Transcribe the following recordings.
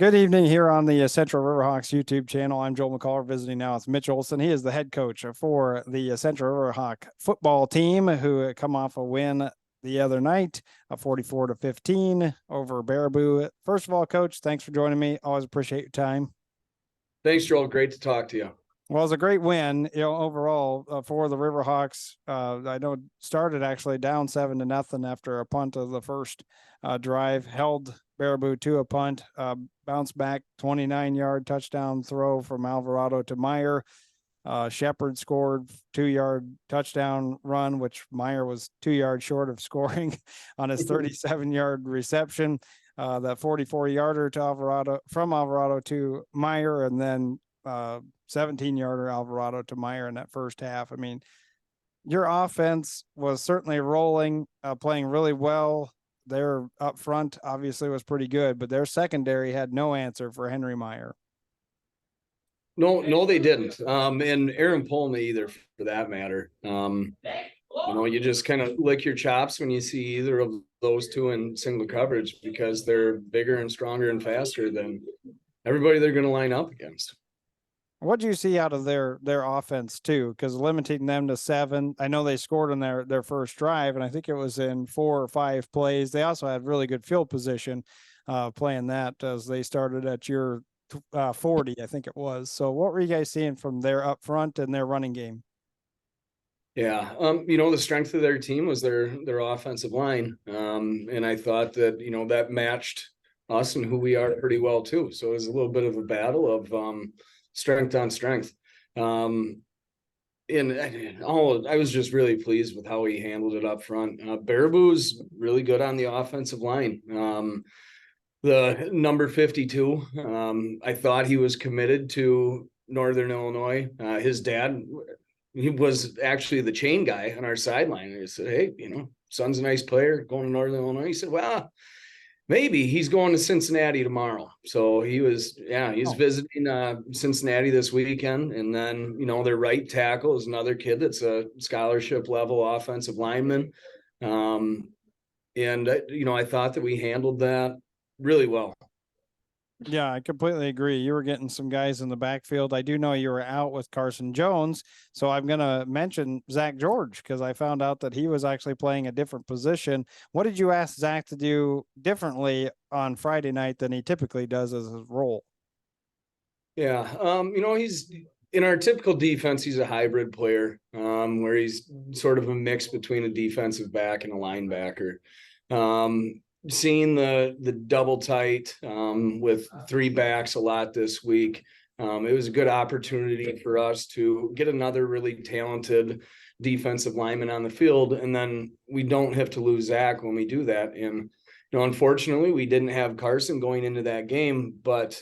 Good evening here on the Central Riverhawks YouTube channel. I'm Joel McCall, visiting now with Mitch Olson. He is the head coach for the Central Riverhawk football team, who come off a win the other night, a 44-15 over Baraboo. First of all, Coach, thanks for joining me. Always appreciate your time. Thanks, Joel. Great to talk to you. Well, it's a great win, overall for the Riverhawks. I know it started actually down 7-0 after a punt of the first drive, held Baraboo to a punt, bounced back 29-yard touchdown throw from Alvarado to Meyer. Shepard scored 2-yard touchdown run, which Meyer was 2 yards short of scoring on his 37-yard reception. That 44-yarder to Alvarado to Meyer, and then 17-yarder Alvarado to Meyer in that first half. I mean, your offense was certainly rolling, playing really well. Their up front obviously was pretty good, but their secondary had no answer for Henry Meyer. No, they didn't. And Aaron Tomah either, for that matter. You just kind of lick your chops when you see either of those two in single coverage, because they're bigger and stronger and faster than everybody they're going to line up against. What do you see out of their offense too? Because limiting them to 7, I know they scored on their first drive, and I think it was in 4 or 5 plays. They also had really good field position playing that as they started at your 40, I think it was. So what were you guys seeing from their up front and their running game? Yeah. The strength of their team was their offensive line. And I thought that, that matched us and who we are pretty well too. So it was a little bit of a battle of strength on strength. I was just really pleased with how he handled it up front. Baraboo's really good on the offensive line. The number 52, I thought he was committed to Northern Illinois. His dad, he was actually the chain guy on our sideline. He said, "Hey, son's a nice player going to Northern Illinois." He said, "Well, maybe he's going to Cincinnati tomorrow." So he's visiting Cincinnati this weekend. And then, their right tackle is another kid that's a scholarship level offensive lineman. I thought that we handled that really well. Yeah, I completely agree. You were getting some guys in the backfield. I do know you were out with Carson Jones, so I'm going to mention Zach George, because I found out that he was actually playing a different position. What did you ask Zach to do differently on Friday night than he typically does as his role? Yeah, he's in our typical defense. He's a hybrid player, where he's sort of a mix between a defensive back and a linebacker. Seeing the double tight with 3 backs a lot this week. It was a good opportunity for us to get another really talented defensive lineman on the field. And then we don't have to lose Zach when we do that. And, unfortunately, we didn't have Carson going into that game, but,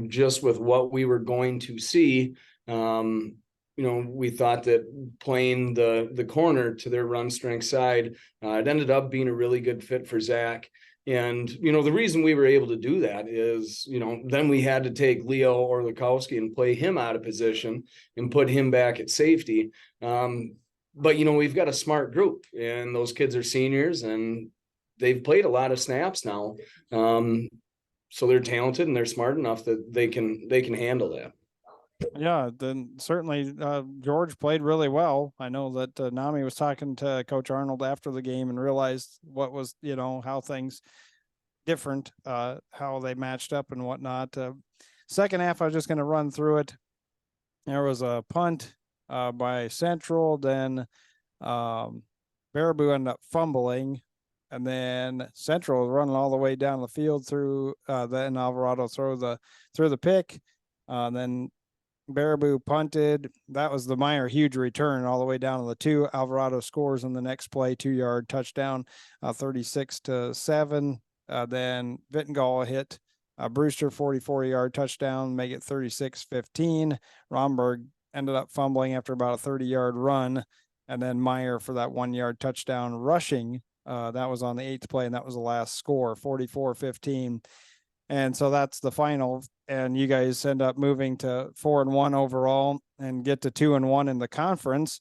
just with what we were going to see, we thought that playing the corner to their run strength side, it ended up being a really good fit for Zach. And, the reason we were able to do that is, then we had to take Leo Orlikowski and play him out of position and put him back at safety. But, we've got a smart group, and those kids are seniors and they've played a lot of snaps now. So they're talented and they're smart enough that they can handle that. Yeah, then certainly George played really well. I know that Nami was talking to Coach Arnold after the game and realized what was, how things different, how they matched up and whatnot. Second half, I was just going to run through it. There was a punt by Central, then Baraboo ended up fumbling, and then Central was running all the way down the field through. Then Alvarado threw the pick, then Baraboo punted. That was the Meyer huge return all the way down to the 2. Alvarado scores in the next play, 2-yard touchdown, 36-7. Then Vittengall hit Brewster, 44-yard touchdown, make it 36-15. Romberg ended up fumbling after about a 30-yard run, and then Meyer for that 1-yard touchdown rushing. That was on the 8th play, and that was the last score, 44-15. And so that's the final. And you guys end up moving to 4-1 overall and get to 2-1 in the conference.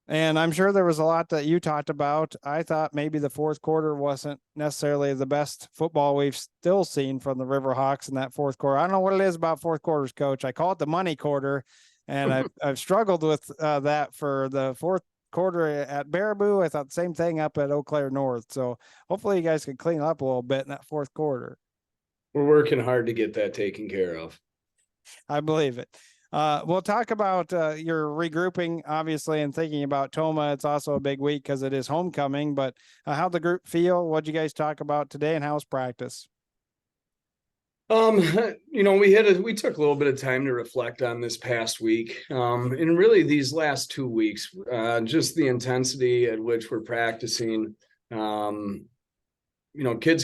And I'm sure there was a lot that you talked about. I thought maybe the fourth quarter wasn't necessarily the best football we've still seen from the Riverhawks in that fourth quarter. I don't know what it is about fourth quarters, Coach. I call it the money quarter, and I've struggled with that for the fourth quarter at Baraboo. I thought the same thing up at Eau Claire North. So hopefully you guys can clean up a little bit in that fourth quarter. We're working hard to get that taken care of. I believe it. We'll talk about your regrouping, obviously, and thinking about Tomah. It's also a big week because it is homecoming, but how'd the group feel? What'd you guys talk about today, and how's practice? We took a little bit of time to reflect on this past week. And really these last 2 weeks, just the intensity at which we're practicing, kids'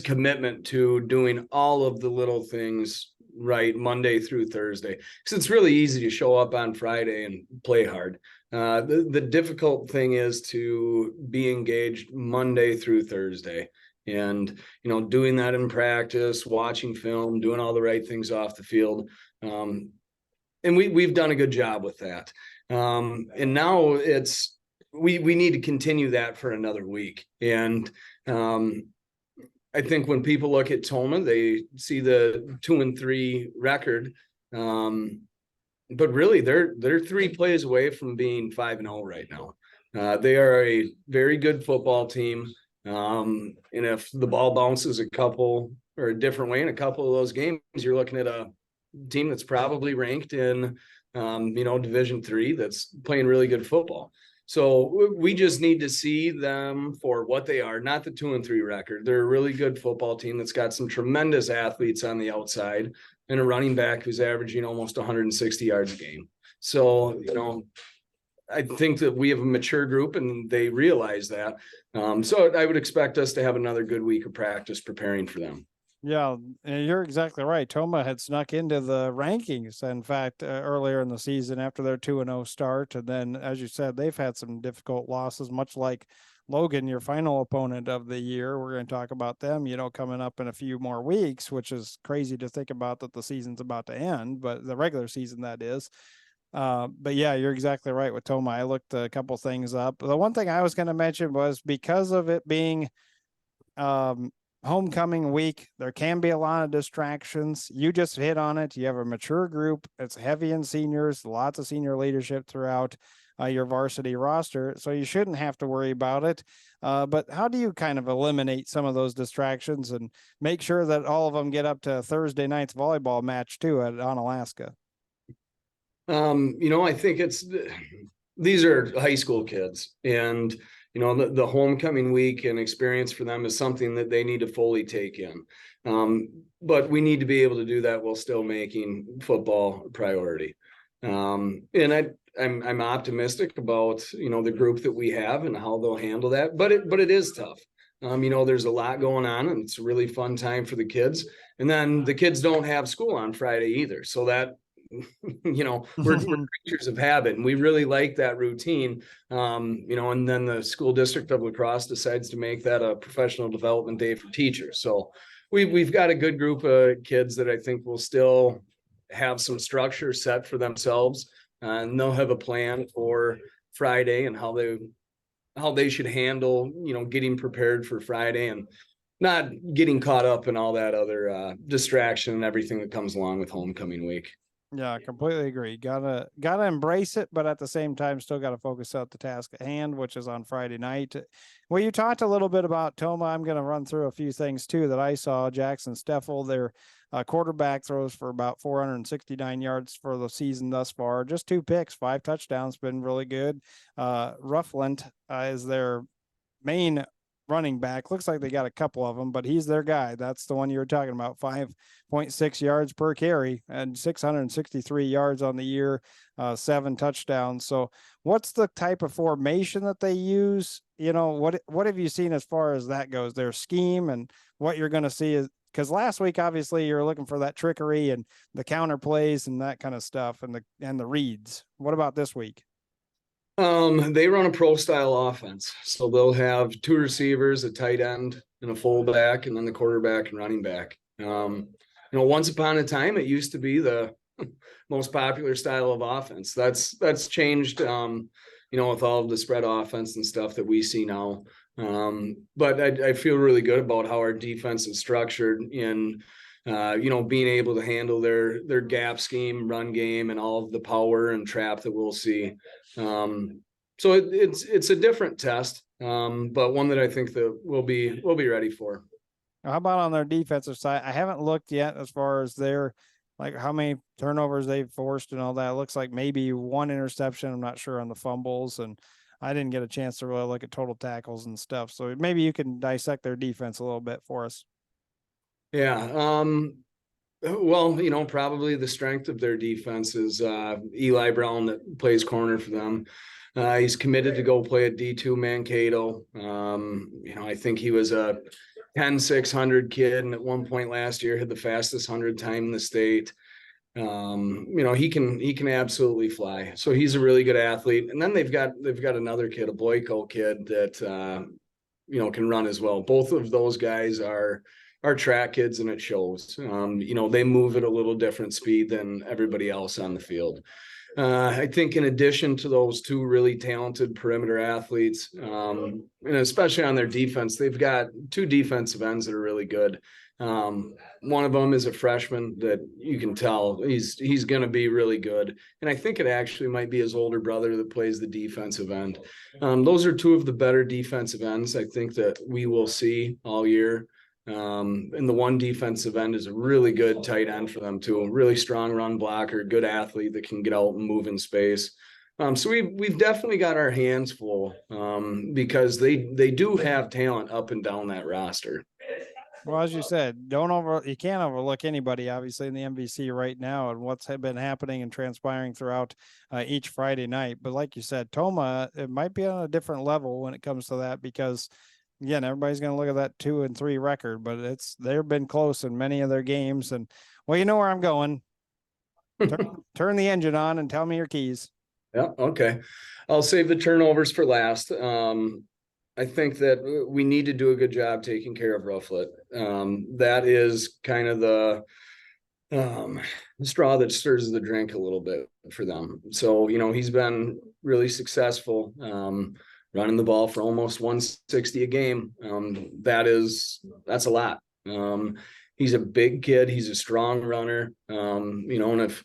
commitment to doing all of the little things right Monday through Thursday, because it's really easy to show up on Friday and play hard. The difficult thing is to be engaged Monday through Thursday, and doing that in practice, watching film, doing all the right things off the field. And we've done a good job with that. And now we need to continue that for another week. And I think when people look at Tomah, they see the 2-3 record. But really they're 3 plays away from being 5-0 right now. They are a very good football team. And if the ball bounces a couple or a different way in a couple of those games, you're looking at a team that's probably ranked in, Division III that's playing really good football. So we just need to see them for what they are, not the 2-3 record. They're a really good football team that's got some tremendous athletes on the outside and a running back who's averaging almost 160 yards a game. So, I think that we have a mature group and they realize that. So I would expect us to have another good week of practice preparing for them. Yeah, you're exactly right. Tomah had snuck into the rankings, in fact, earlier in the season after their 2-0 start. And then, as you said, they've had some difficult losses, much like Logan, your final opponent of the year. We're going to talk about them, coming up in a few more weeks, which is crazy to think about that the season's about to end, but the regular season, that is. But yeah, you're exactly right with Tomah. I looked a couple things up. The one thing I was going to mention was because of it being homecoming week, there can be a lot of distractions. You just hit on it. You have a mature group. It's heavy in seniors, lots of senior leadership throughout your varsity roster. So you shouldn't have to worry about it. But how do you kind of eliminate some of those distractions and make sure that all of them get up to Thursday night's volleyball match too at Onalaska? I think these are high school kids, and the homecoming week and experience for them is something that they need to fully take in. But we need to be able to do that while still making football a priority. And I'm optimistic about, the group that we have and how they'll handle that, but it is tough. There's a lot going on and it's a really fun time for the kids. And then the kids don't have school on Friday either. So that, we're creatures of habit and we really like that routine. And then the school district of La Crosse decides to make that a professional development day for teachers. So we've got a good group of kids that I think will still have some structure set for themselves, and they'll have a plan for Friday and how they should handle, getting prepared for Friday and not getting caught up in all that other distraction and everything that comes along with homecoming week. Yeah, completely agree. Gotta embrace it, but at the same time, still gotta focus out the task at hand, which is on Friday night. Well, you talked a little bit about Tomah. I'm gonna run through a few things too that I saw. Jackson Steffel, their quarterback, throws for about 469 yards for the season thus far. Just 2 picks, 5 touchdowns, been really good. Ruffland is their main running back. Looks like they got a couple of them, but he's their guy. That's the one you were talking about, 5.6 yards per carry and 663 yards on the year, 7 touchdowns. So what's the type of formation that they use? What have you seen as far as that goes, their scheme, and what you're going to see is, because last week, obviously you're looking for that trickery and the counter plays and that kind of stuff and the reads. What about this week? They run a pro style offense. So they'll have 2 receivers, a tight end and a fullback, and then the quarterback and running back. Once upon a time, it used to be the most popular style of offense. That's changed, with all of the spread offense and stuff that we see now. But I feel really good about how our defense is structured in, being able to handle their gap scheme, run game, and all of the power and trap that we'll see. So it's a different test, but one that I think that we'll be ready for. How about on their defensive side? I haven't looked yet as far as their, like, how many turnovers they've forced and all that. It looks like maybe one interception. I'm not sure on the fumbles, and I didn't get a chance to really look at total tackles and stuff. So maybe you can dissect their defense a little bit for us. Yeah. Well, probably the strength of their defense is Eli Brown that plays corner for them. He's committed to go play at D2 Mankato. I think he was a 10-600 kid, and at one point last year had the fastest 100 time in the state. He can absolutely fly. So he's a really good athlete. And then they've got another kid, a Boyko kid that can run as well. Both of those guys are track kids, and it shows. They move at a little different speed than everybody else on the field. I think in addition to those two really talented perimeter athletes, and especially on their defense, they've got two defensive ends that are really good. One of them is a freshman that you can tell he's going to be really good. And I think it actually might be his older brother that plays the defensive end. Those are two of the better defensive ends I think that we will see all year. And the one defensive end is a really good tight end for them too. A really strong run blocker, good athlete that can get out and move in space. So we've definitely got our hands full because they do have talent up and down that roster. Well, as you said, you can't overlook anybody, obviously, in the MVC right now and what's been happening and transpiring throughout each Friday night. But like you said, Tomah, it might be on a different level when it comes to that because, again, everybody's going to look at that 2-3 record, but they've been close in many of their games. And, well, you know where I'm going. Turn the engine on and tell me your keys. Yeah, okay. I'll save the turnovers for last. I think that we need to do a good job taking care of Rufflet. That is kind of the straw that stirs the drink a little bit for them. So, he's been really successful running the ball for almost 160 a game. That's a lot. He's a big kid. He's a strong runner. And if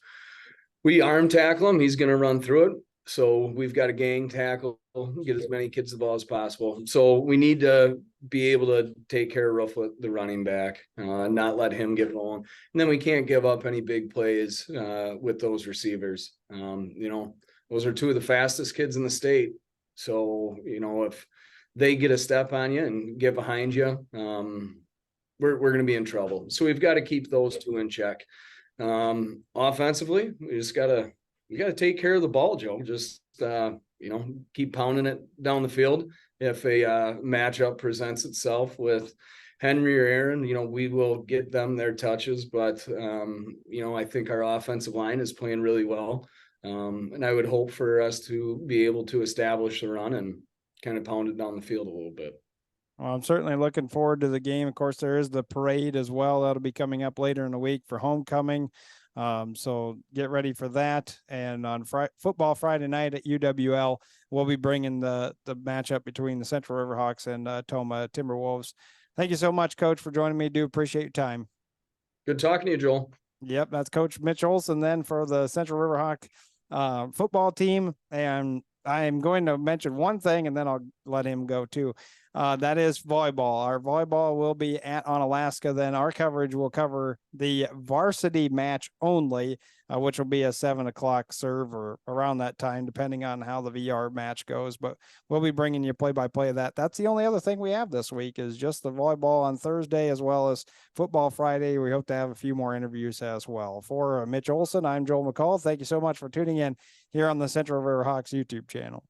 we arm tackle him, he's going to run through it. So we've got a gang tackle, get as many kids the ball as possible. So we need to be able to take care of Rufflet, the running back, not let him get rolling. And then we can't give up any big plays with those receivers. Those are two of the fastest kids in the state. So, if they get a step on you and get behind you, we're going to be in trouble. So we've got to keep those two in check. Offensively, we got to take care of the ball, Joe. Just, keep pounding it down the field. If a matchup presents itself with Henry or Aaron, we will get them their touches. But, I think our offensive line is playing really well. And I would hope for us to be able to establish the run and kind of pound it down the field a little bit. Well, I'm certainly looking forward to the game. Of course, there is the parade as well. That'll be coming up later in the week for homecoming. So get ready for that. And on football Friday night at UWL, we'll be bringing the matchup between the Central Riverhawks and Tomah Timberwolves. Thank you so much, Coach, for joining me. Do appreciate your time. Good talking to you, Joel. Yep, that's Coach Mitch Olson then for the Central Riverhawk football team. And I'm going to mention one thing and then I'll let him go too. That is volleyball. Our volleyball will be on Alaska. Then our coverage will cover the varsity match only, which will be a 7:00 serve or around that time, depending on how the VR match goes. But we'll be bringing you play-by-play of that. That's the only other thing we have this week is just the volleyball on Thursday as well as football Friday. We hope to have a few more interviews as well. For Mitch Olson, I'm Joel McCall. Thank you so much for tuning in here on the Central Riverhawks YouTube channel.